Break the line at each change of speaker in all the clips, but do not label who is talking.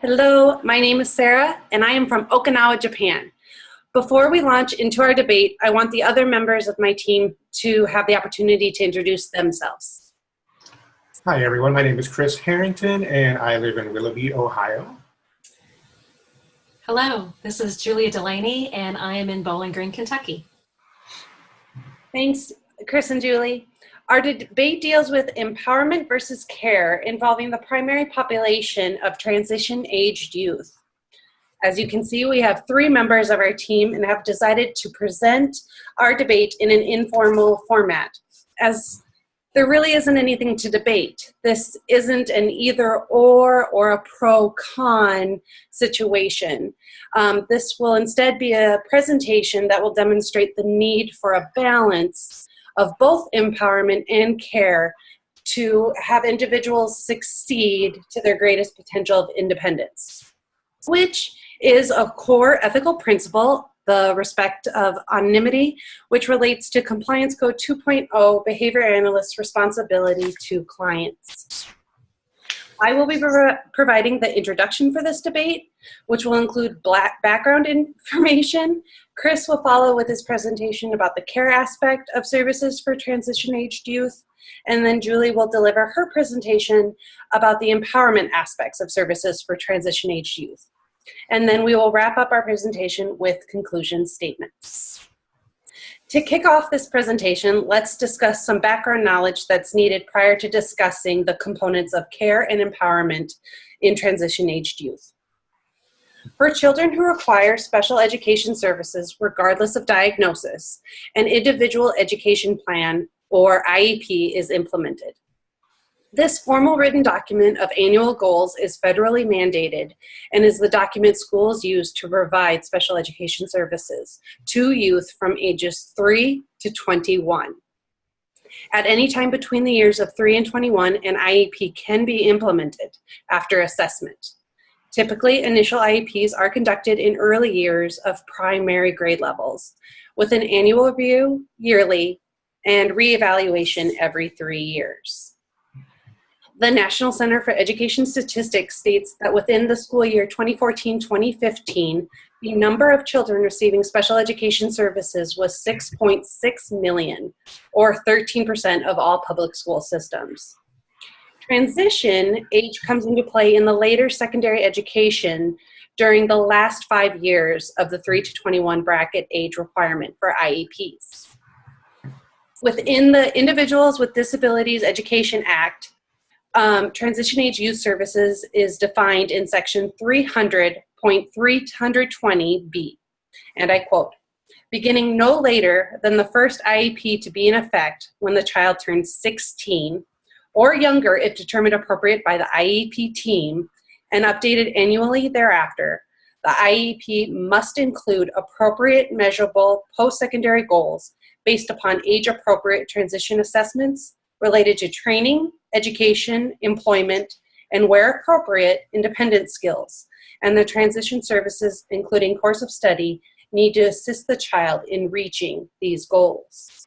Hello, my name is Sarah, and I am from Okinawa, Japan. Before we launch into our debate, I want the other members of my team to have the opportunity to introduce themselves.
Hi everyone, my name is Chris Harrington and I live in Willoughby, Ohio.
Hello, this is Julia Delaney and I am in Bowling Green, Kentucky.
Thanks, Chris and Julie. Our debate deals with empowerment versus care involving the primary population of transition-aged youth. As you can see, we have 3 members of our team and have decided to present our debate in an informal format, as there really isn't anything to debate. This isn't an either-or or a pro-con situation. This will instead be a presentation that will demonstrate the need for a balance of both empowerment and care to have individuals succeed to their greatest potential of independence, which is a core ethical principle, the respect of anonymity, which relates to Compliance Code 2.0, Behavior Analyst's responsibility to clients. I will be providing the introduction for this debate, which will include background information. Chris will follow with his presentation about the care aspect of services for transition-aged youth, and then Julie will deliver her presentation about the empowerment aspects of services for transition-aged youth. And then we will wrap up our presentation with conclusion statements. To kick off this presentation, let's discuss some background knowledge that's needed prior to discussing the components of care and empowerment in transition-aged youth. For children who require special education services, regardless of diagnosis, an individual education plan, or IEP, is implemented. This formal written document of annual goals is federally mandated and is the document schools use to provide special education services to youth from ages 3 to 21. At any time between the years of 3 and 21, an IEP can be implemented after assessment. Typically, initial IEPs are conducted in early years of primary grade levels, with an annual review yearly and reevaluation every 3 years. The National Center for Education Statistics states that within the school year 2014-2015, the number of children receiving special education services was 6.6 million, or 13% of all public school systems. Transition age comes into play in the later secondary education during the last 5 years of the 3 to 21 bracket age requirement for IEPs. Within the Individuals with Disabilities Education Act, transition age youth services is defined in section 300.320B, and I quote, beginning no later than the first IEP to be in effect when the child turns 16 or younger if determined appropriate by the IEP team and updated annually thereafter, the IEP must include appropriate measurable post-secondary goals based upon age-appropriate transition assessments related to training, education, employment, and where appropriate, independent skills. And the transition services, including course of study, need to assist the child in reaching these goals.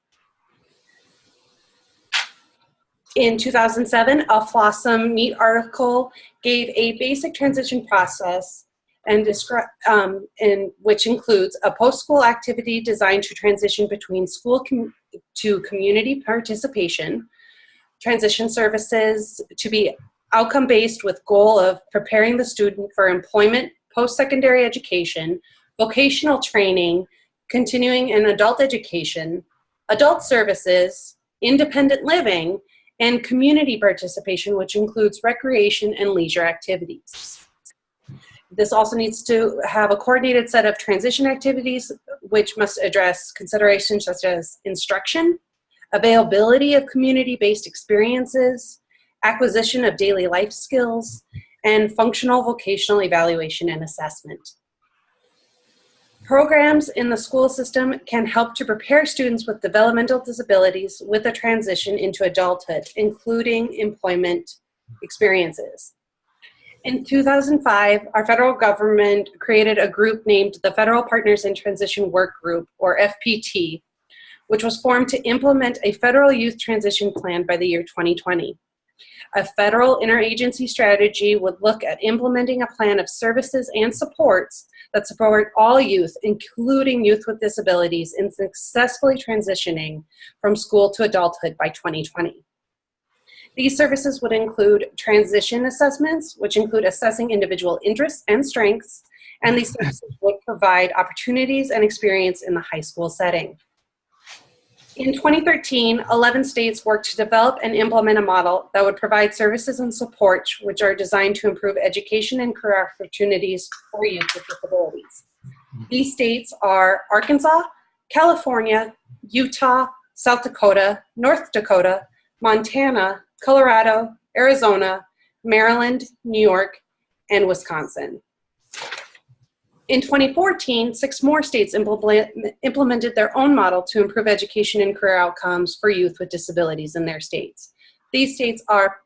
In 2007, a Flossom Meet article gave a basic transition process and which includes a post-school activity designed to transition between school to community participation, transition services to be outcome-based with goal of preparing the student for employment, post-secondary education, vocational training, continuing in adult education, adult services, independent living, and community participation, which includes recreation and leisure activities. This also needs to have a coordinated set of transition activities, which must address considerations such as instruction, availability of community-based experiences, acquisition of daily life skills, and functional vocational evaluation and assessment. Programs in the school system can help to prepare students with developmental disabilities with a transition into adulthood, including employment experiences. In 2005, our federal government created a group named the Federal Partners in Transition Work Group, or FPT, which was formed to implement a federal youth transition plan by the year 2020. A federal interagency strategy would look at implementing a plan of services and supports that support all youth, including youth with disabilities, in successfully transitioning from school to adulthood by 2020. These services would include transition assessments, which include assessing individual interests and strengths, and these services would provide opportunities and experience in the high school setting. In 2013, 11 states worked to develop and implement a model that would provide services and support which are designed to improve education and career opportunities for youth with disabilities. These states are Arkansas, California, Utah, South Dakota, North Dakota, Montana, Colorado, Arizona, Maryland, New York, and Wisconsin. In 2014, 6 more states implemented their own model to improve education and career outcomes for youth with disabilities in their states. These states are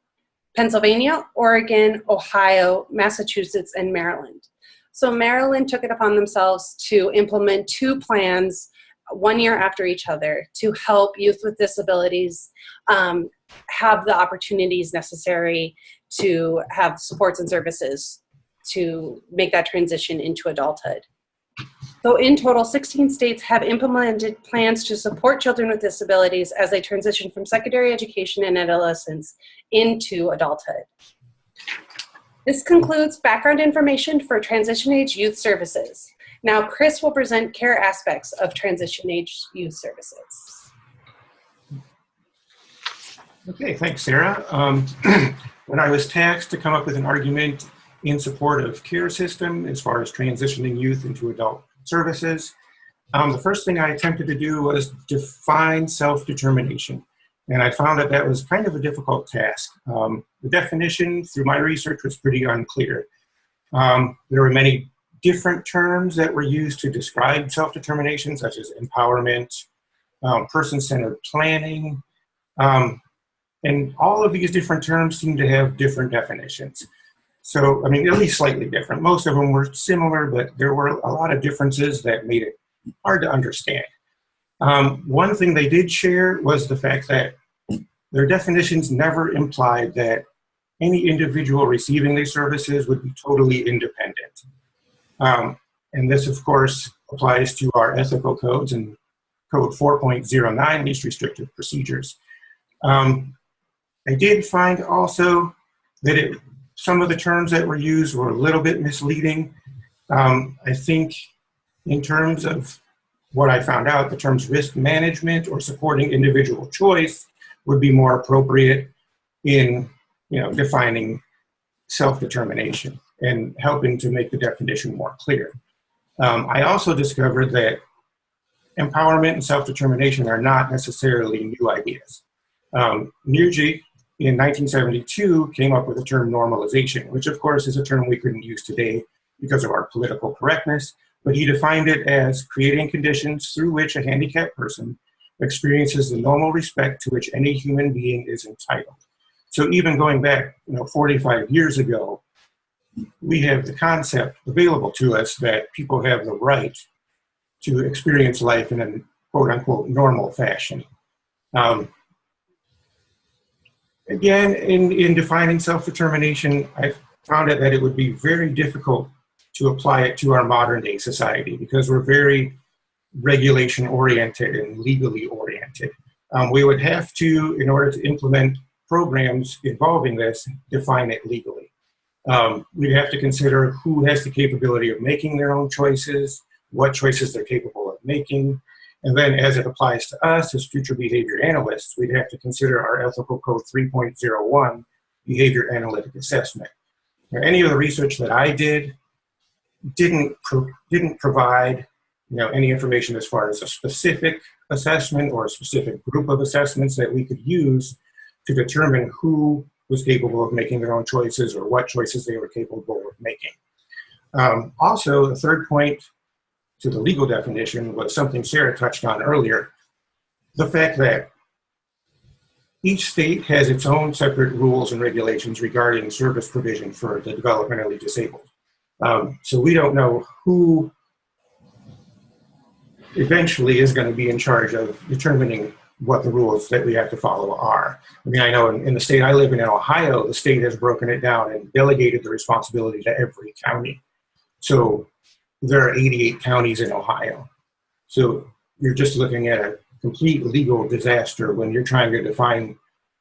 Pennsylvania, Oregon, Ohio, Massachusetts, and Maryland. So Maryland took it upon themselves to implement 2 plans 1 year after each other to help youth with disabilities have the opportunities necessary to have supports and services to make that transition into adulthood. So in total, 16 states have implemented plans to support children with disabilities as they transition from secondary education and adolescence into adulthood. This concludes background information for transition age youth services. Now Chris will present care aspects of transition age youth services.
Okay, thanks, Sarah. When I was tasked to come up with an argument in support of care system as far as transitioning youth into adult services, the first thing I attempted to do was define self-determination. And I found that that was kind of a difficult task. The definition through my research was pretty unclear. There were many different terms that were used to describe self-determination, such as empowerment, person-centered planning, and all of these different terms seem to have different definitions. So, I mean, at least slightly different. Most of them were similar, but there were a lot of differences that made it hard to understand. One thing they did share was the fact that their definitions never implied that any individual receiving these services would be totally independent. And this, of course, applies to our ethical codes and Code 4.09, least restrictive procedures. I did find also that some of the terms that were used were a little bit misleading. I think in terms of what I found out, the terms risk management or supporting individual choice would be more appropriate in, defining self-determination and helping to make the definition more clear. I also discovered that empowerment and self-determination are not necessarily new ideas. Mirji, in 1972, came up with the term normalization, which of course is a term we couldn't use today because of our political correctness, but he defined it as creating conditions through which a handicapped person experiences the normal respect to which any human being is entitled. So even going back 45 years ago, we have the concept available to us that people have the right to experience life in a quote-unquote normal fashion. Again, in defining self-determination, I found that it would be very difficult to apply it to our modern day society because we're very regulation oriented and legally oriented. We would have to, in order to implement programs involving this, define it legally. We'd have to consider who has the capability of making their own choices, what choices they're capable of making, and then as it applies to us as future behavior analysts, we'd have to consider our Ethical Code 3.01 behavior analytic assessment. Now, any of the research that I did didn't provide any information as far as a specific assessment or a specific group of assessments that we could use to determine who was capable of making their own choices or what choices they were capable of making. Also, the third point to the legal definition was something Sarah touched on earlier, the fact that each state has its own separate rules and regulations regarding service provision for the developmentally disabled. So we don't know who eventually is going to be in charge of determining what the rules that we have to follow are. I mean, I know in the state I live in Ohio, the state has broken it down and delegated the responsibility to every county. So there are 88 counties in Ohio. So you're just looking at a complete legal disaster when you're trying to define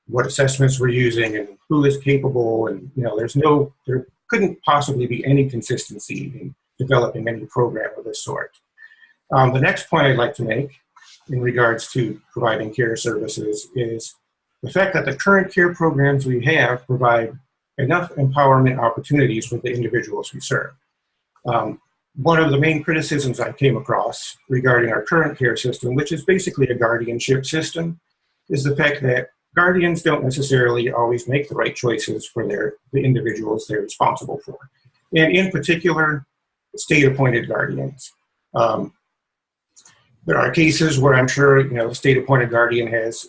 what assessments we're using and who is capable. And, there couldn't possibly be any consistency in developing any program of this sort. The next point I'd like to make in regards to providing care services is the fact that the current care programs we have provide enough empowerment opportunities for the individuals we serve. One of the main criticisms I came across regarding our current care system, which is basically a guardianship system, is the fact that guardians don't necessarily always make the right choices for the individuals they're responsible for. And in particular, state-appointed guardians. There are cases where I'm sure, the state-appointed guardian has,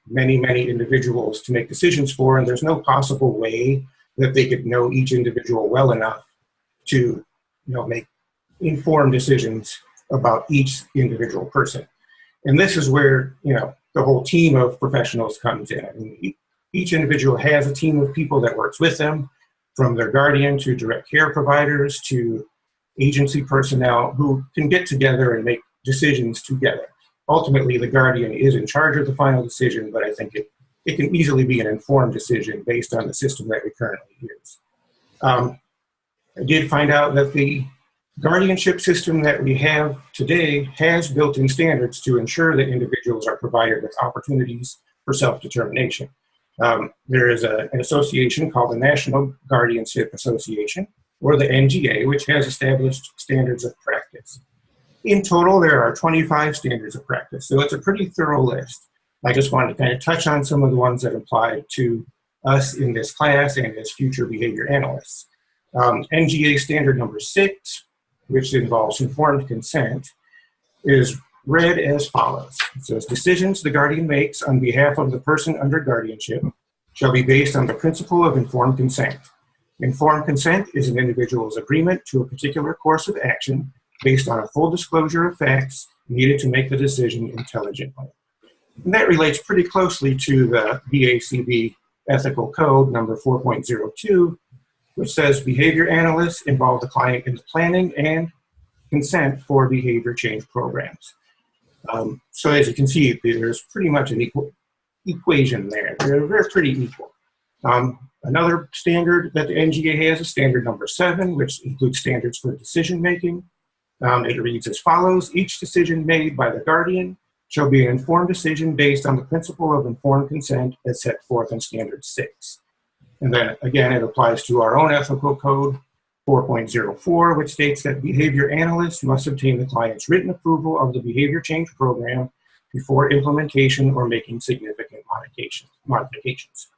many, many individuals to make decisions for, and there's no possible way that they could know each individual well enough to, make informed decisions about each individual person. And this is where, the whole team of professionals comes in. I mean, each individual has a team of people that works with them, from their guardian to direct care providers to agency personnel who can get together and make decisions together. Ultimately, the guardian is in charge of the final decision, but I think it can easily be an informed decision based on the system that we currently use. I did find out that the guardianship system that we have today has built-in standards to ensure that individuals are provided with opportunities for self-determination. There is an association called the National Guardianship Association, or the NGA, which has established standards of practice. In total, there are 25 standards of practice, so it's a pretty thorough list. I just wanted to kind of touch on some of the ones that apply to us in this class and as future behavior analysts. NGA standard number 6, which involves informed consent, is read as follows. It says, decisions the guardian makes on behalf of the person under guardianship shall be based on the principle of informed consent. Informed consent is an individual's agreement to a particular course of action based on a full disclosure of facts needed to make the decision intelligently. And that relates pretty closely to the BACB Ethical Code number 4.02, which says behavior analysts involve the client in the planning and consent for behavior change programs. So as you can see, there's pretty much an equation there. They're pretty equal. Another standard that the NGA has is standard number 7, which includes standards for decision making. It reads as follows: each decision made by the guardian shall be an informed decision based on the principle of informed consent as set forth in standard 6. And then again, it applies to our own ethical code 4.04, which states that behavior analysts must obtain the client's written approval of the behavior change program before implementation or making significant modifications.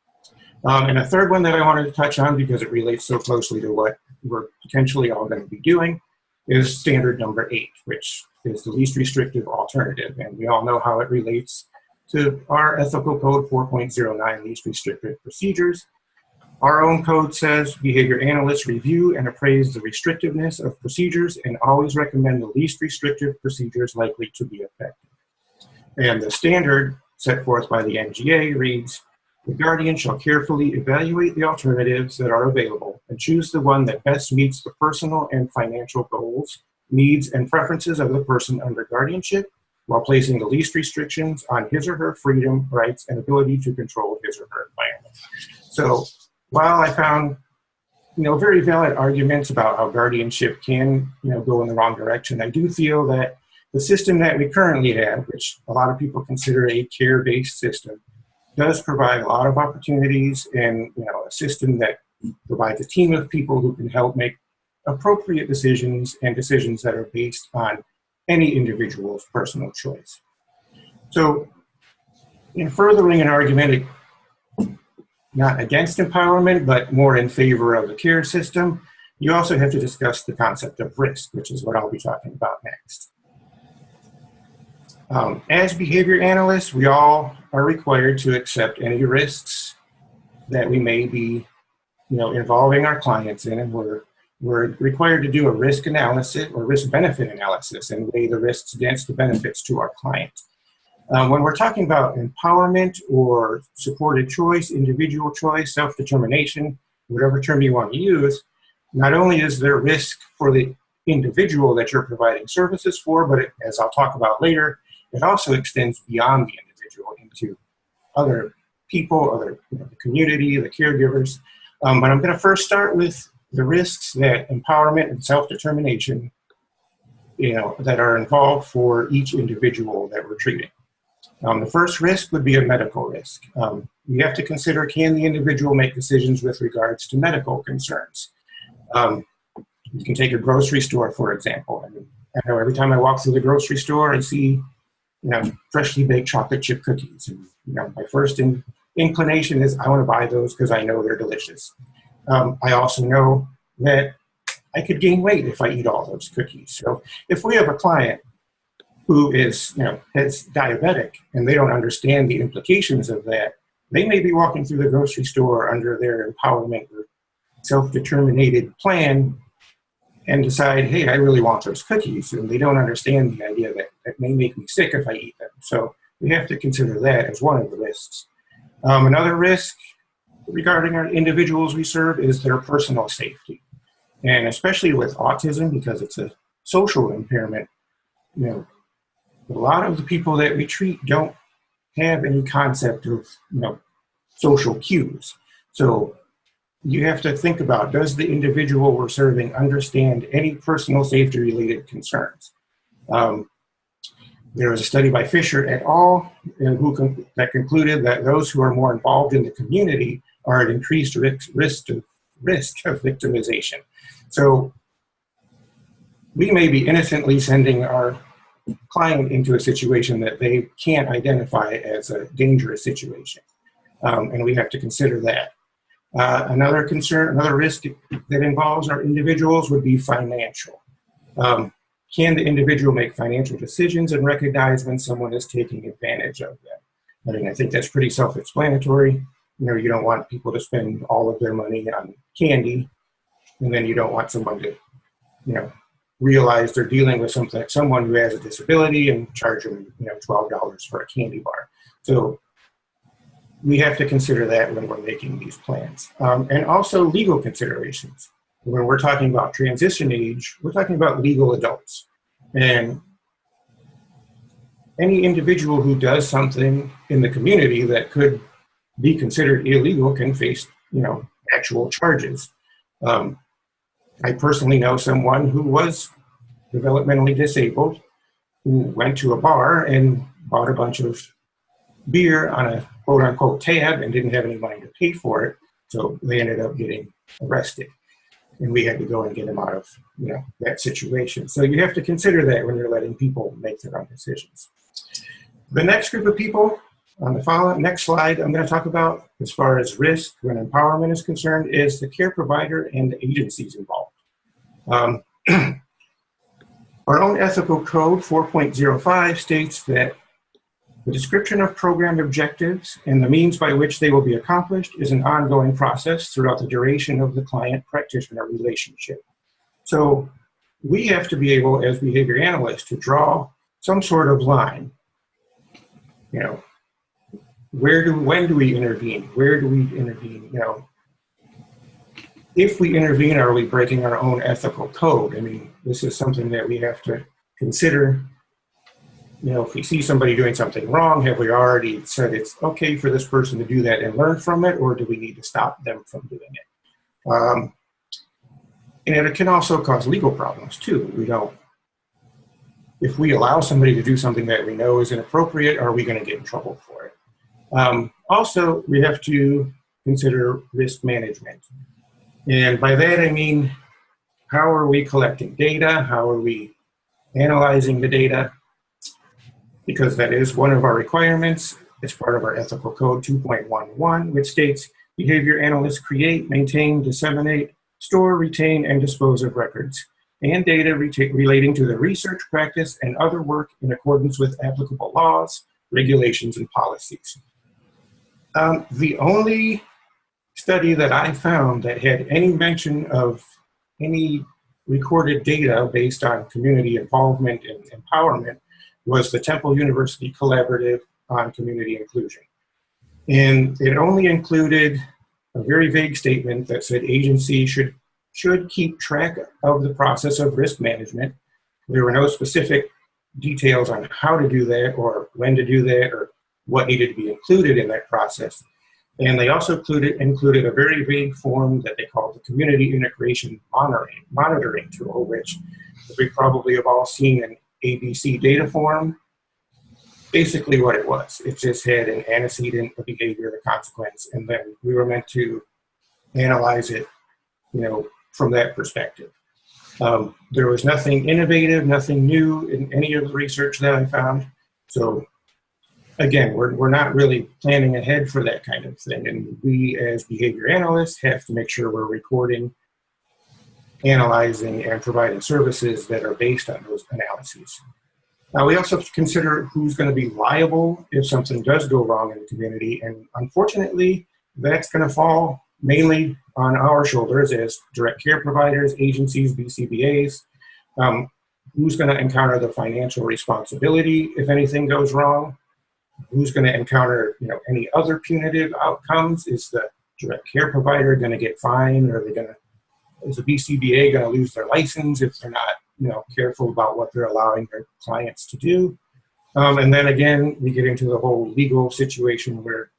And a third one that I wanted to touch on, because it relates so closely to what we're potentially all going to be doing, is standard number 8, which is the least restrictive alternative. And we all know how it relates to our ethical code 4.09, least restrictive procedures. Our own code says behavior analysts review and appraise the restrictiveness of procedures and always recommend the least restrictive procedures likely to be effective. And the standard set forth by the NGA reads, the guardian shall carefully evaluate the alternatives that are available and choose the one that best meets the personal and financial goals, needs, and preferences of the person under guardianship, while placing the least restrictions on his or her freedom, rights, and ability to control his or her environment. So while I found, very valid arguments about how guardianship can, go in the wrong direction, I do feel that the system that we currently have, which a lot of people consider a care-based system, does provide a lot of opportunities and, a system that provides a team of people who can help make appropriate decisions and decisions that are based on any individual's personal choice. So in furthering an argument, not against empowerment, but more in favor of the care system, you also have to discuss the concept of risk, which is what I'll be talking about next. As behavior analysts, we all are required to accept any risks that we may be, involving our clients in, and we're required to do a risk analysis or risk-benefit analysis and weigh the risks against the benefits to our client. When we're talking about empowerment or supported choice, individual choice, self-determination, whatever term you want to use, not only is there risk for the individual that you're providing services for, but as I'll talk about later, it also extends beyond the individual into other people, the community, the caregivers. But I'm going to first start with the risks that empowerment and self-determination, that are involved for each individual that we're treating. The first risk would be a medical risk. You have to consider, can the individual make decisions with regards to medical concerns? You can take a grocery store, for example. I know every time I walk through the grocery store, I see, freshly baked chocolate chip cookies. And, my first inclination is I want to buy those because I know they're delicious. I also know that I could gain weight if I eat all those cookies. So if we have a client who is, is diabetic and they don't understand the implications of that, they may be walking through the grocery store under their empowerment or self-determinated plan and decide, hey, I really want those cookies. And they don't understand the idea that that may make me sick if I eat them. So we have to consider that as one of the risks. Another risk regarding our individuals we serve is their personal safety. And especially with autism, because it's a social impairment, a lot of the people that we treat don't have any concept of, social cues. So you have to think about, does the individual we're serving understand any personal safety related concerns? There was a study by Fisher et al. That concluded that those who are more involved in the community are at increased risk of victimization. So we may be innocently sending our client into a situation that they can't identify as a dangerous situation. And we have to consider that. Another risk that involves our individuals would be financial. Can the individual make financial decisions and recognize when someone is taking advantage of them? I think that's pretty self-explanatory. You don't want people to spend all of their money on candy, and then you don't want someone to, realize they're dealing with someone who has a disability and charge them, $12 for a candy bar. So we have to consider that when we're making these plans. And also legal considerations. When we're talking about transition age, we're talking about legal adults. And any individual who does something in the community that could be considered illegal can face, actual charges. I personally know someone who was developmentally disabled who went to a bar and bought a bunch of beer on a quote-unquote tab and didn't have any money to pay for it, so they ended up getting arrested. And we had to go and get them out of that situation. So you have to consider that when you're letting people make their own decisions. The next group of people on the next slide I'm going to talk about as far as risk when empowerment is concerned is the care provider and the agencies involved. Our own ethical code 4.05 states that the description of program objectives and the means by which they will be accomplished is an ongoing process throughout the duration of the client-practitioner relationship. So we have to be able, as behavior analysts, to draw some sort of line. When do we intervene? Where do we intervene? If we intervene, are we breaking our own ethical code? This is something that we have to consider. If we see somebody doing something wrong, have we already said it's okay for this person to do that and learn from it, or do we need to stop them from doing it? And it can also cause legal problems too. If we allow somebody to do something that we know is inappropriate, are we going to get in trouble for it? Also, we have to consider risk management. And by that, I mean, how are we collecting data? How are we analyzing the data? Because that is one of our requirements as part of our ethical code 2.11, which states behavior analysts create, maintain, disseminate, store, retain, and dispose of records and data relating to the research practice and other work in accordance with applicable laws, regulations, and policies. The only study that I found that had any mention of any recorded data based on community involvement and empowerment was the Temple University Collaborative on Community Inclusion. And it only included a very vague statement that said agencies should keep track of the process of risk management. There were no specific details on how to do that or when to do that or what needed to be included in that process. And they also included a very vague form that they called the Community Integration Monitoring Tool, which we probably have all seen an ABC data form. Basically what it was, it just had an antecedent, a behavior, a consequence, and then we were meant to analyze it, from that perspective. There was nothing innovative, nothing new in any of the research that I found. So again, we're not really planning ahead for that kind of thing. And we as behavior analysts have to make sure we're recording, analyzing, and providing services that are based on those analyses. Now, we also have to consider who's going to be liable if something does go wrong in the community. And unfortunately, that's going to fall mainly on our shoulders as direct care providers, agencies, BCBAs. Who's going to encounter the financial responsibility if anything goes wrong? Who's going to encounter, any other punitive outcomes? Is the direct care provider going to get fined? Or is the BCBA going to lose their license if they're not, careful about what they're allowing their clients to do? And then again, we get into the whole legal situation where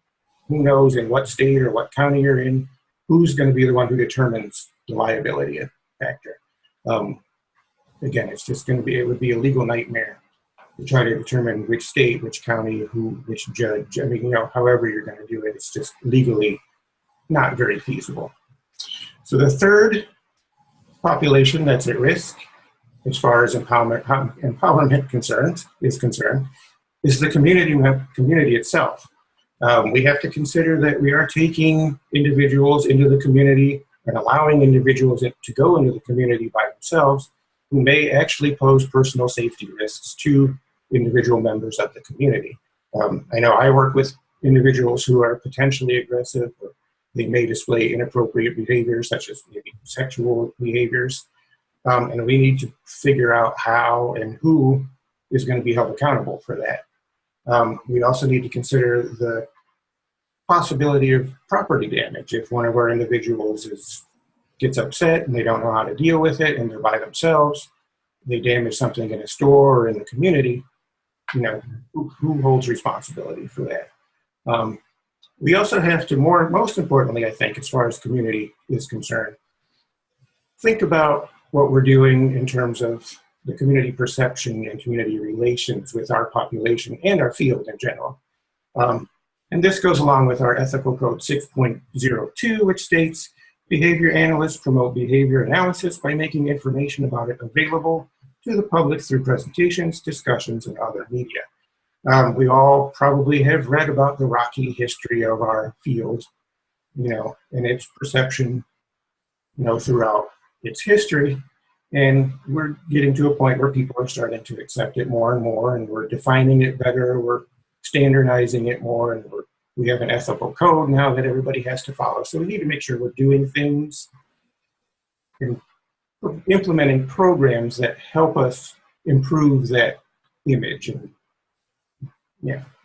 who knows in what state or what county you're in, who's going to be the one who determines the liability factor. Again, it's just going to be, it would be a legal nightmare to try to determine which state, which county, which judge. I mean, however you're going to do it, it's just legally not very feasible. So the third population that's at risk, as far as empowerment is concerned, is the community itself. We have to consider that we are taking individuals into the community and allowing individuals to go into the community by themselves who may actually pose personal safety risks to individual members of the community. I know I work with individuals who are potentially aggressive, or they may display inappropriate behaviors such as maybe sexual behaviors. And we need to figure out how and who is going to be held accountable for that. We also need to consider the possibility of property damage. If one of our individuals gets upset and they don't know how to deal with it and they're by themselves, they damage something in a store or in the community, who holds responsibility for that? We also have to, most importantly, I think, as far as community is concerned, think about what we're doing in terms of the community perception and community relations with our population and our field in general. And this goes along with our Ethical Code 6.02, which states, behavior analysts promote behavior analysis by making information about it available to the public through presentations, discussions, and other media. We all probably have read about the rocky history of our field, and its perception, throughout its history. And we're getting to a point where people are starting to accept it more and more, and we're defining it better, we're standardizing it more, and we have an ethical code now that everybody has to follow. So we need to make sure we're doing things and implementing programs that help us improve that image and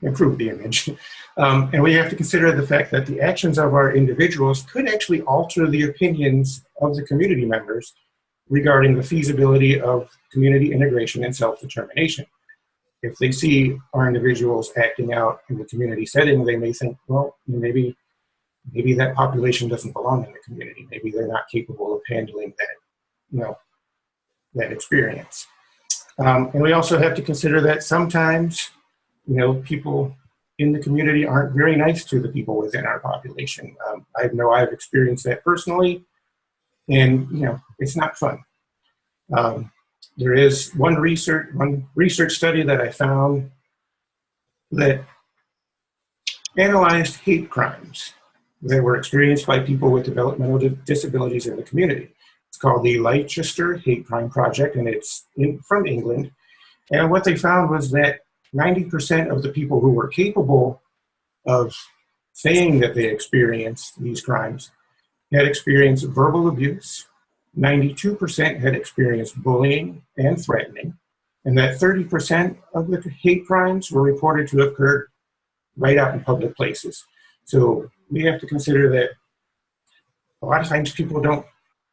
improve the image. And we have to consider the fact that the actions of our individuals could actually alter the opinions of the community members regarding the feasibility of community integration and self-determination. If they see our individuals acting out in the community setting, they may think, well, maybe that population doesn't belong in the community. Maybe they're not capable of handling that, that experience. And we also have to consider that sometimes, people in the community aren't very nice to the people within our population. I know I've experienced that personally, and it's not fun. There is one research study that I found that analyzed hate crimes that were experienced by people with developmental disabilities in the community. It's called the Leicester Hate Crime Project, and it's from England. And what they found was that 90% of the people who were capable of saying that they experienced these crimes had experienced verbal abuse, 92% had experienced bullying and threatening, and that 30% of the hate crimes were reported to have occurred right out in public places. So we have to consider that a lot of times people don't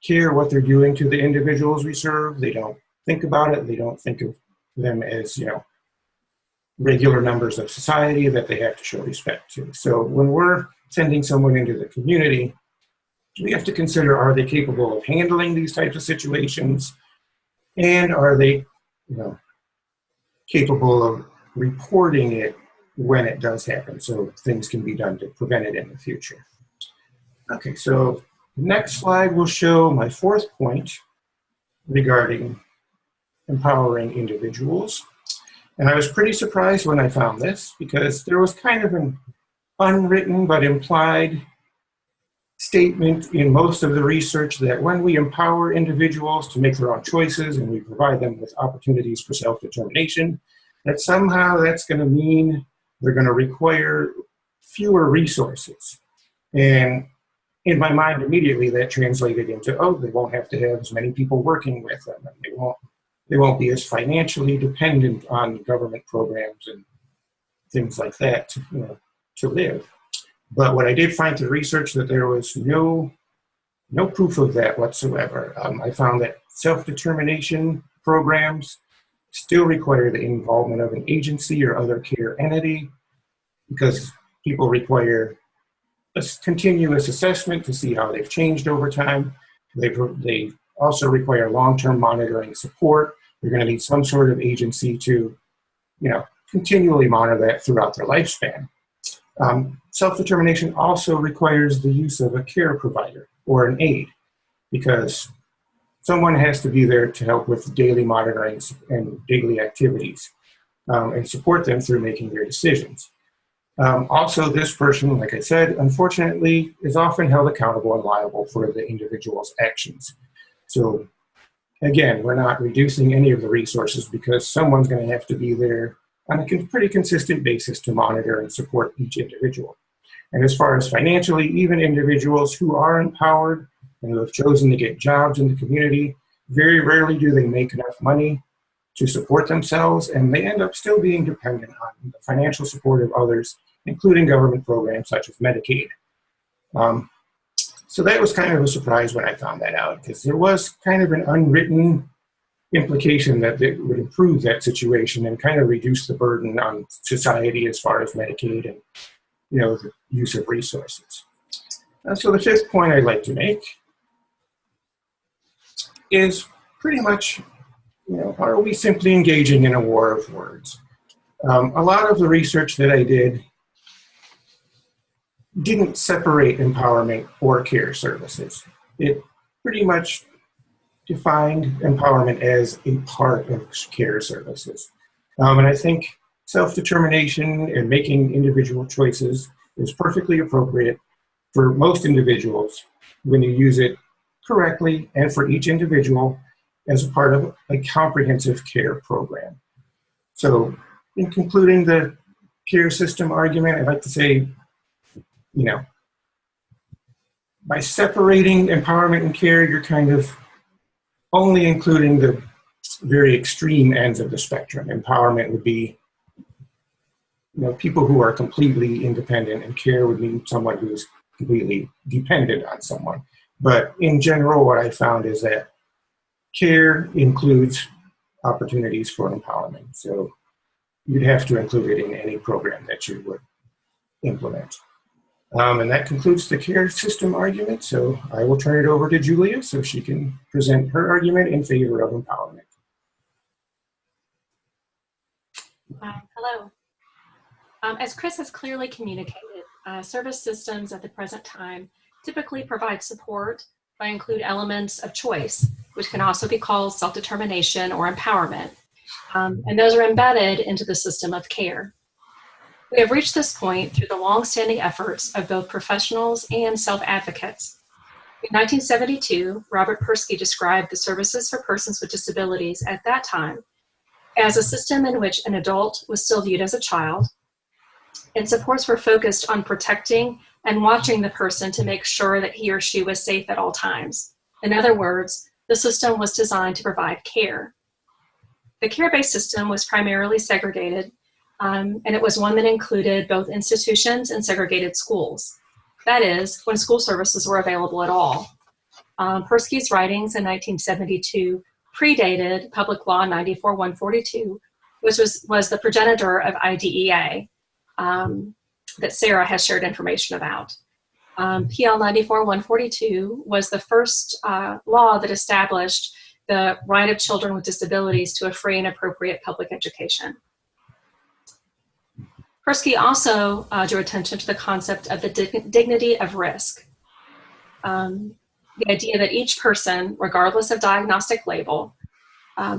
care what they're doing to the individuals we serve. They don't think about it. They don't think of them as, regular members of society that they have to show respect to. So when we're sending someone into the community, we have to consider, are they capable of handling these types of situations? And are they, capable of reporting it when it does happen, so things can be done to prevent it in the future. Okay, so the next slide will show my fourth point regarding empowering individuals. And I was pretty surprised when I found this, because there was kind of an unwritten but implied statement in most of the research that when we empower individuals to make their own choices and we provide them with opportunities for self-determination, that somehow that's going to mean they're going to require fewer resources. And in my mind, immediately that translated into, they won't have to have as many people working with them, and they won't be as financially dependent on government programs and things like that to live. But what I did find through research that there was no proof of that whatsoever. I found that self-determination programs still require the involvement of an agency or other care entity, because people require a continuous assessment to see how they've changed over time. They also require long-term monitoring support. They're going to need some sort of agency to, continually monitor that throughout their lifespan. Self-determination also requires the use of a care provider or an aide, because someone has to be there to help with daily monitoring and daily activities and support them through making their decisions. Also, this person, like I said, unfortunately, is often held accountable and liable for the individual's actions. So again, we're not reducing any of the resources, because someone's going to have to be there on a pretty consistent basis to monitor and support each individual. And as far as financially, even individuals who are empowered and who have chosen to get jobs in the community, very rarely do they make enough money to support themselves, and they end up still being dependent on the financial support of others, including government programs such as Medicaid. So that was kind of a surprise when I found that out, because there was kind of an unwritten implication that it would improve that situation and kind of reduce the burden on society as far as Medicaid and the use of resources. So the fifth point I'd like to make is pretty much, are we simply engaging in a war of words? A lot of the research that I did didn't separate empowerment or care services. It pretty much defined empowerment as a part of care services. And I think self-determination and making individual choices is perfectly appropriate for most individuals when you use it correctly, and for each individual as a part of a comprehensive care program. So in concluding the care system argument, I'd like to say, by separating empowerment and care, you're kind of only including the very extreme ends of the spectrum. Empowerment would be, people who are completely independent, and care would mean someone who's completely dependent on someone. But in general, what I found is that care includes opportunities for empowerment. So you'd have to include it in any program that you would implement. And that concludes the care system argument. So I will turn it over to Julia so she can present her argument in favor of empowerment.
Hello. As Chris has clearly communicated, service systems at the present time typically provide support by include elements of choice, which can also be called self-determination or empowerment. And those are embedded into the system of care. We have reached this point through the long-standing efforts of both professionals and self-advocates. In 1972, Robert Persky described the Services for Persons with Disabilities at that time as a system in which an adult was still viewed as a child, and supports were focused on protecting and watching the person to make sure that he or she was safe at all times. In other words, the system was designed to provide care. The care-based system was primarily segregated, and it was one that included both institutions and segregated schools. That is, when school services were available at all. Persky's writings in 1972 predated Public Law 94-142, which was the progenitor of IDEA that Sarah has shared information about. PL 94-142 was the first law that established the right of children with disabilities to a free and appropriate public education. Persky also drew attention to the concept of the dignity of risk. The idea that each person, regardless of diagnostic label,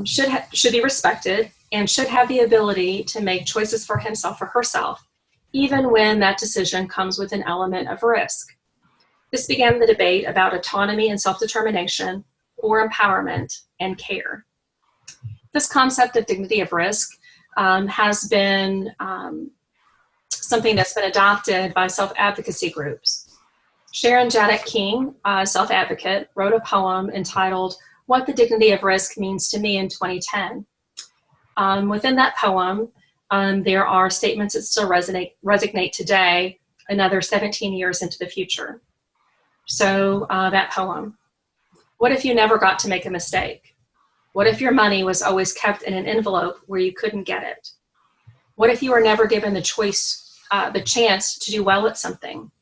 should be respected and should have the ability to make choices for himself or herself, even when that decision comes with an element of risk. This began the debate about autonomy and self-determination, or empowerment and care. This concept of dignity of risk has been something that's been adopted by self-advocacy groups. Sharon Jadek King, a self-advocate, wrote a poem entitled "What the Dignity of Risk Means to Me" in 2010. Within that poem, there are statements that still resonate today, another 17 years into the future. So that poem: what if you never got to make a mistake? What if your money was always kept in an envelope where you couldn't get it? What if you were never given the chance to do well at something?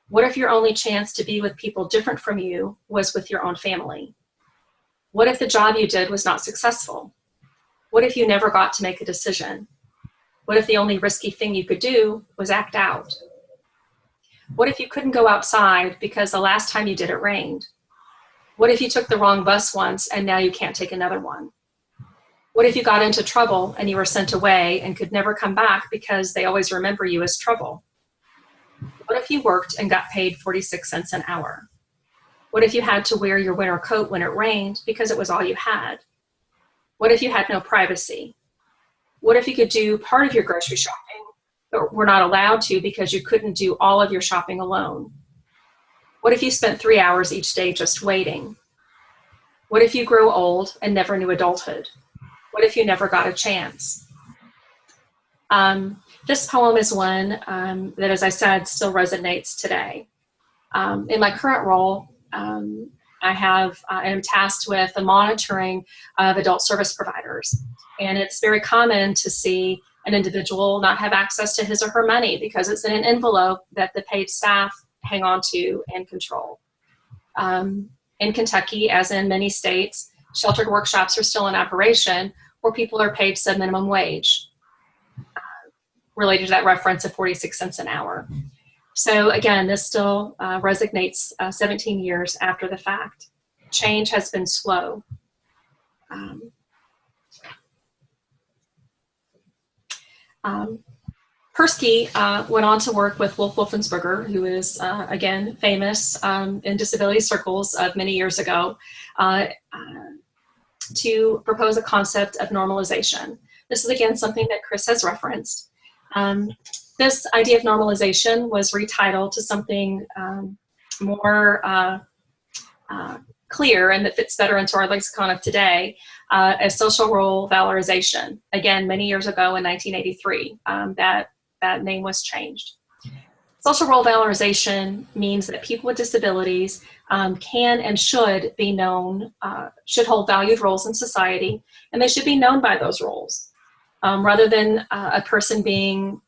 What if your only chance to be with people different from you was with your own family? What if the job you did was not successful? What if you never got to make a decision? What if the only risky thing you could do was act out? What if you couldn't go outside because the last time you did it rained? What if you took the wrong bus once and now you can't take another one? What if you got into trouble and you were sent away and could never come back because they always remember you as trouble? What if you worked and got paid 46 cents an hour? What if you had to wear your winter coat when it rained because it was all you had? What if you had no privacy? What if you could do part of your grocery shopping, but were not allowed to because you couldn't do all of your shopping alone? What if you spent 3 hours each day just waiting? What if you grew old and never knew adulthood? What if you never got a chance? This poem is one that, as I said, still resonates today. In my current role, I am tasked with the monitoring of adult service providers. And it's very common to see an individual not have access to his or her money because it's in an envelope that the paid staff hang on to and control. In Kentucky, as in many states, sheltered workshops are still in operation where people are paid sub-minimum wage, related to that reference of 46 cents an hour. So again, this still resonates 17 years after the fact. Change has been slow. Persky went on to work with Wolf Wolfensberger, who is, again, famous in disability circles of many years ago, to propose a concept of normalization. This is, again, something that Chris has referenced. This idea of normalization was retitled to something more clear and that fits better into our lexicon of today as social role valorization. Again, many years ago in 1983, that name was changed. Social role valorization means that people with disabilities can and should be known, should hold valued roles in society, and they should be known by those roles. Rather than a person being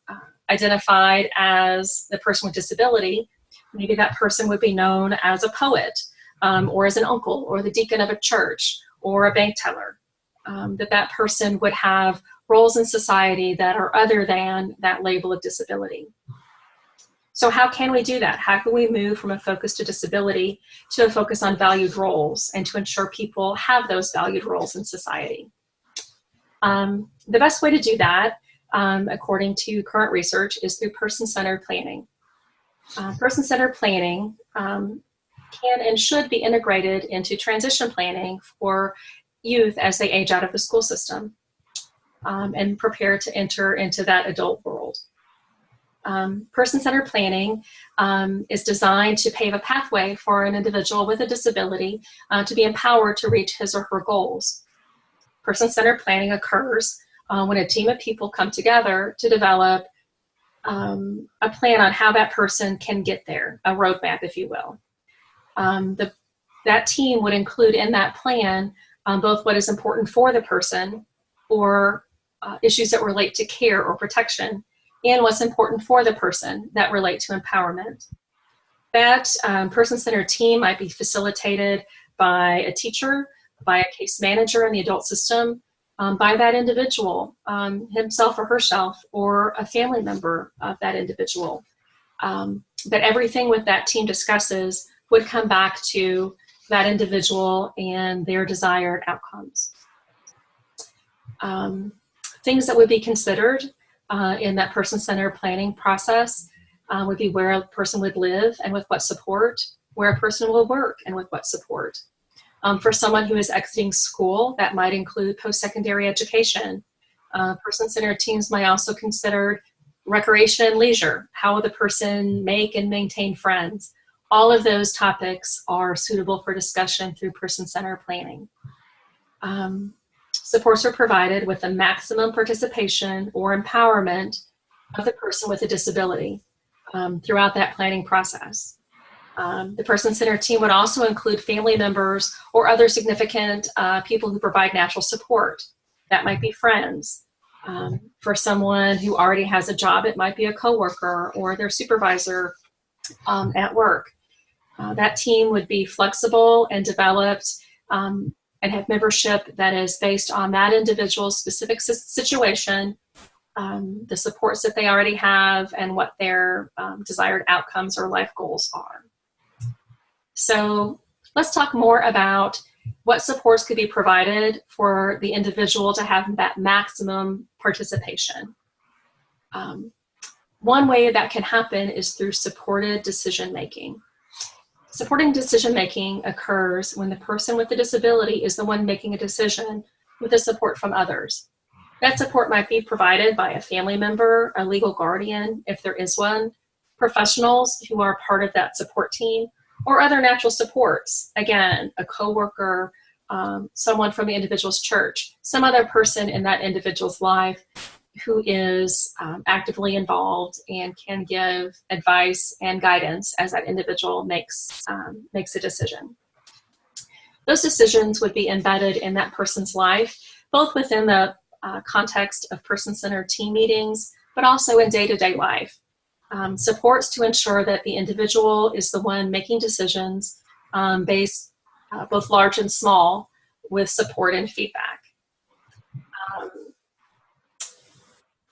identified as the person with disability, maybe that person would be known as a poet, or as an uncle, or the deacon of a church, or a bank teller. That person would have roles in society that are other than that label of disability. So how can we do that? How can we move from a focus to disability to a focus on valued roles and to ensure people have those valued roles in society? The best way to do that, according to current research, is through person-centered planning. Person-centered planning can and should be integrated into transition planning for youth as they age out of the school system and prepare to enter into that adult world. Person-centered planning is designed to pave a pathway for an individual with a disability to be empowered to reach his or her goals. Person-centered planning occurs when a team of people come together to develop a plan on how that person can get there, a roadmap, if you will. That team would include in that plan both what is important for the person or issues that relate to care or protection, and what's important for the person that relate to empowerment. That person-centered team might be facilitated by a teacher, by a case manager in the adult system, by that individual, himself or herself, or a family member of that individual. That everything with that team discusses would come back to that individual and their desired outcomes. Things that would be considered in that person-centered planning process would be where a person would live and with what support, where a person will work and with what support. For someone who is exiting school, that might include post-secondary education. Person-centered teams might also consider recreation and leisure. How will the person make and maintain friends? All of those topics are suitable for discussion through person-centered planning. Supports are provided with the maximum participation or empowerment of the person with a disability throughout that planning process. The person-centered team would also include family members or other significant people who provide natural support. That might be friends. For someone who already has a job, it might be a coworker or their supervisor at work. That team would be flexible and developed and have membership that is based on that individual's specific situation, the supports that they already have, and what their desired outcomes or life goals are. So let's talk more about what supports could be provided for the individual to have that maximum participation. One way that can happen is through supported decision-making. Supporting decision-making occurs when the person with the disability is the one making a decision with the support from others. That support might be provided by a family member, a legal guardian, if there is one, professionals who are part of that support team, or other natural supports. Again, a coworker, someone from the individual's church, some other person in that individual's life who is actively involved and can give advice and guidance as that individual makes a decision. Those decisions would be embedded in that person's life, both within the context of person-centered team meetings, but also in day-to-day life. Supports to ensure that the individual is the one making decisions based both large and small with support and feedback.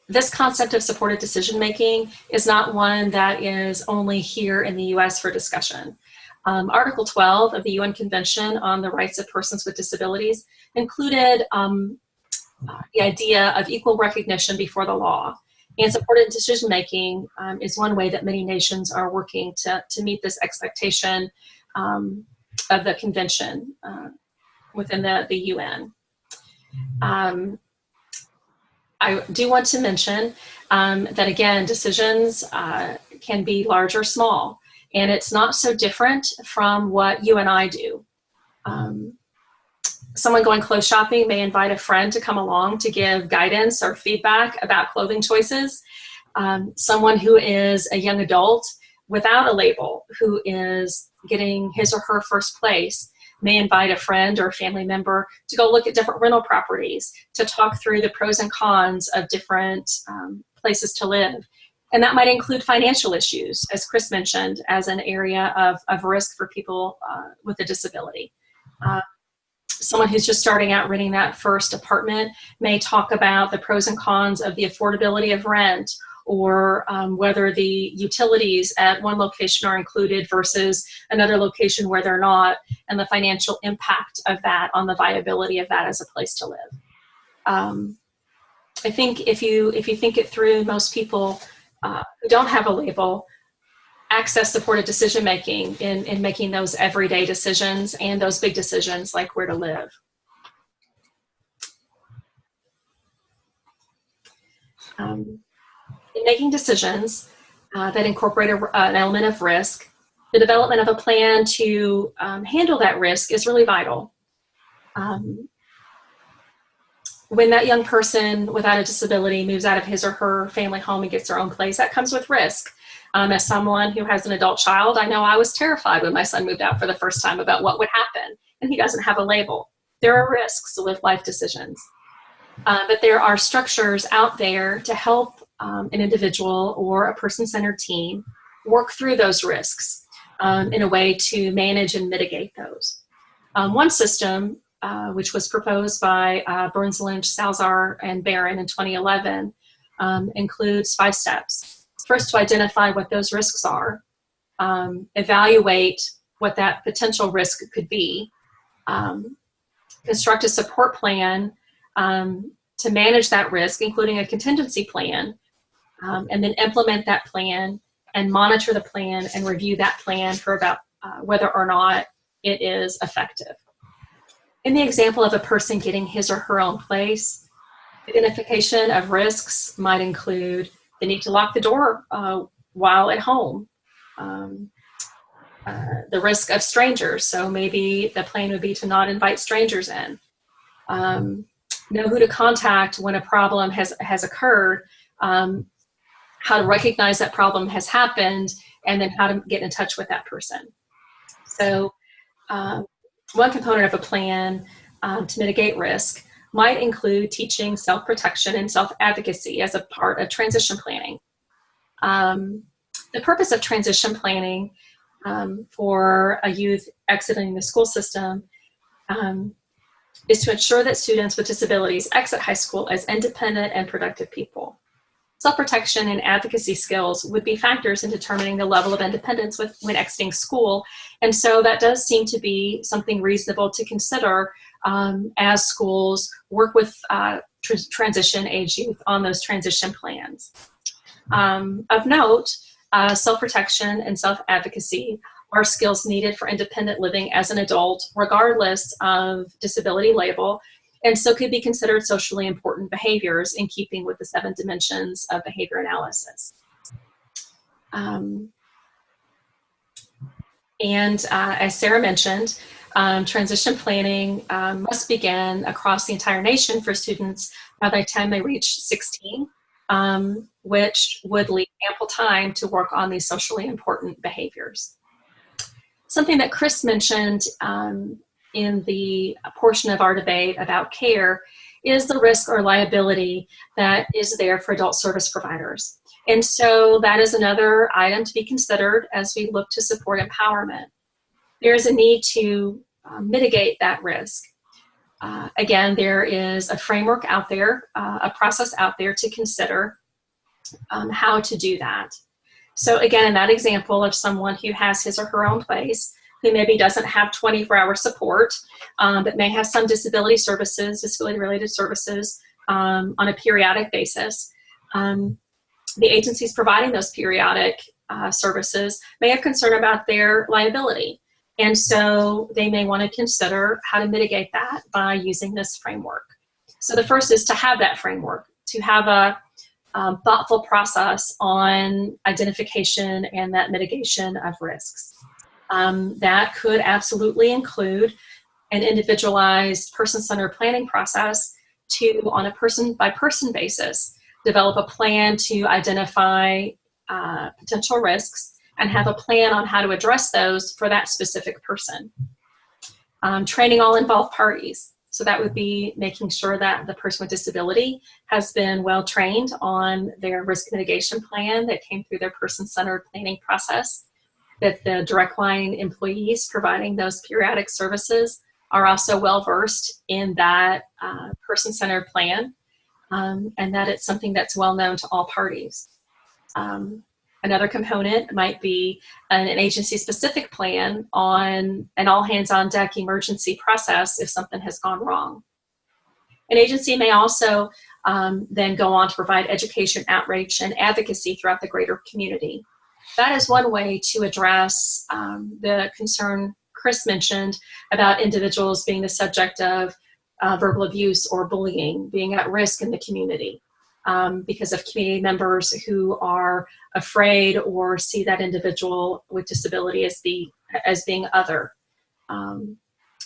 This concept of supported decision-making is not one that is only here in the US for discussion. Article 12 of the UN Convention on the Rights of Persons with Disabilities included the idea of equal recognition before the law. And supported decision-making is one way that many nations are working to meet this expectation of the convention within the UN. I do want to mention that, again, decisions can be large or small, and it's not so different from what you and I do. Someone going clothes shopping may invite a friend to come along to give guidance or feedback about clothing choices. Someone who is a young adult without a label, who is getting his or her first place, may invite a friend or a family member to go look at different rental properties, to talk through the pros and cons of different places to live. And that might include financial issues, as Chris mentioned, as an area of risk for people with a disability. Someone who's just starting out renting that first apartment may talk about the pros and cons of the affordability of rent, or whether the utilities at one location are included versus another location where they're not, and the financial impact of that on the viability of that as a place to live. I think if you think it through, most people who don't have a label access supported decision-making in making those everyday decisions and those big decisions like where to live. In making decisions that incorporate an element of risk, the development of a plan to handle that risk is really vital. when that young person without a disability moves out of his or her family home and gets their own place, that comes with risk. As someone who has an adult child, I know I was terrified when my son moved out for the first time about what would happen, and he doesn't have a label. There are risks with life decisions. But there are structures out there to help an individual or a person-centered team work through those risks in a way to manage and mitigate those. One system, which was proposed by Burns, Lynch, Salzar, and Barron in 2011, includes 5 steps. First, to identify what those risks are, evaluate what that potential risk could be, construct a support plan to manage that risk, including a contingency plan, and then implement that plan and monitor the plan and review that plan for about whether or not it is effective. In the example of a person getting his or her own place, identification of risks might include the need to lock the door while at home, the risk of strangers. So maybe the plan would be to not invite strangers in. Know who to contact when a problem has occurred, how to recognize that problem has happened, and then how to get in touch with that person. So one component of a plan to mitigate risk might include teaching self-protection and self-advocacy as a part of transition planning. The purpose of transition planning for a youth exiting the school system is to ensure that students with disabilities exit high school as independent and productive people. Self-protection and advocacy skills would be factors in determining the level of independence when exiting school. And so that does seem to be something reasonable to consider as schools work with transition age youth on those transition plans. Of note, self-protection and self-advocacy are skills needed for independent living as an adult, regardless of disability label, and so could be considered socially important behaviors in keeping with the 7 dimensions of behavior analysis. As Sarah mentioned, transition planning must begin across the entire nation for students by the time they reach 16, which would leave ample time to work on these socially important behaviors. Something that Chris mentioned in the portion of our debate about care is the risk or liability that is there for adult service providers. And so that is another item to be considered as we look to support empowerment. There is a need to mitigate that risk. Again, there is a framework out there, a process out there to consider how to do that. So again, in that example of someone who has his or her own place, who maybe doesn't have 24-hour support, but may have some disability services, disability-related services on a periodic basis. The agencies providing those periodic services may have concern about their liability. And so they may want to consider how to mitigate that by using this framework. So the first is to have that framework, to have a thoughtful process on identification and that mitigation of risks. That could absolutely include an individualized person-centered planning process to, on a person-by-person basis, develop a plan to identify potential risks and have a plan on how to address those for that specific person. Training all involved parties. So that would be making sure that the person with disability has been well trained on their risk mitigation plan that came through their person-centered planning process, that the direct line employees providing those periodic services are also well versed in that person-centered plan, and that it's something that's well known to all parties. Another component might be an agency-specific plan on an all-hands-on-deck emergency process if something has gone wrong. An agency may also then go on to provide education, outreach, and advocacy throughout the greater community. That is one way to address the concern Chris mentioned about individuals being the subject of verbal abuse or bullying, being at risk in the community because of community members who are afraid or see that individual with disability as being other.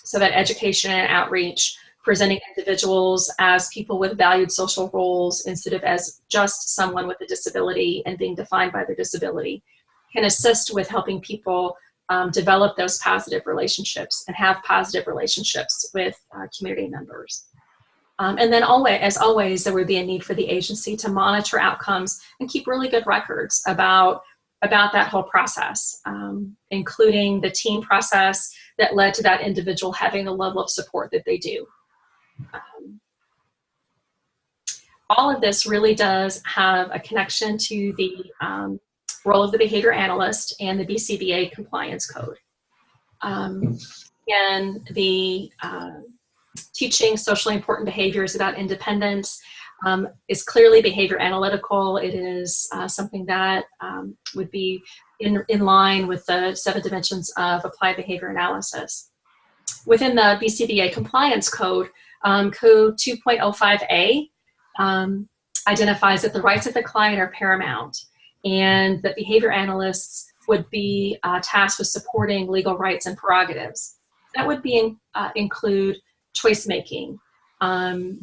So that education and outreach presenting individuals as people with valued social roles instead of as just someone with a disability and being defined by their disability, can assist with helping people develop those positive relationships and have positive relationships with community members. And then as always, there would be a need for the agency to monitor outcomes and keep really good records about that whole process, including the team process that led to that individual having the level of support that they do. All of this really does have a connection to the role of the behavior analyst and the BCBA compliance code. And the teaching socially important behaviors about independence is clearly behavior analytical. It is something that would be in line with the 7 dimensions of applied behavior analysis. Within the BCBA compliance code, code 2.05a identifies that the rights of the client are paramount and that behavior analysts would be tasked with supporting legal rights and prerogatives. That would be include choice making,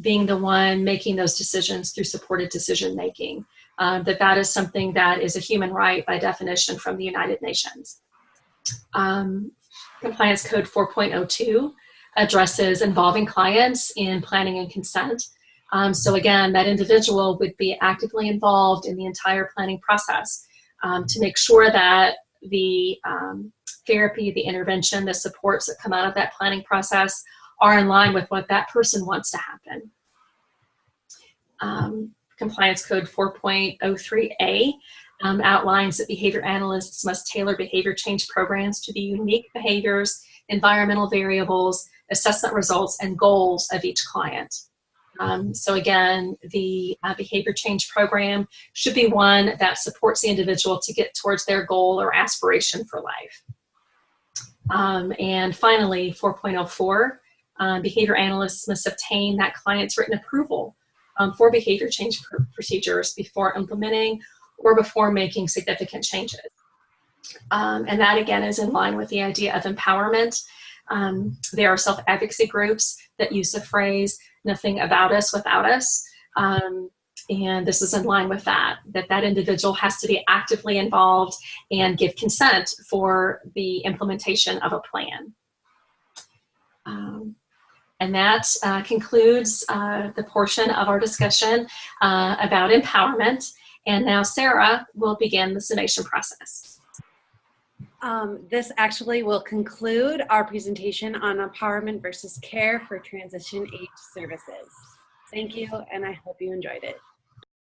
being the one making those decisions through supported decision making. That is something that is a human right by definition from the United Nations. Compliance Code 4.02 addresses involving clients in planning and consent. So again, that individual would be actively involved in the entire planning process to make sure that the therapy, the intervention, the supports that come out of that planning process are in line with what that person wants to happen. Compliance Code 4.03a outlines that behavior analysts must tailor behavior change programs to the unique behaviors, environmental variables, assessment results, and goals of each client. So again, the behavior change program should be one that supports the individual to get towards their goal or aspiration for life. And finally, 4.04, behavior analysts must obtain that client's written approval for behavior change procedures before implementing or before making significant changes. And that again is in line with the idea of empowerment. There are self-advocacy groups that use the phrase, nothing about us without us. And this is in line with that individual has to be actively involved and give consent for the implementation of a plan. And that concludes the portion of our discussion about empowerment. And now Sarah will begin the summation process.
This actually will conclude our presentation on empowerment versus care for transition age services. Thank you, and I hope you enjoyed it.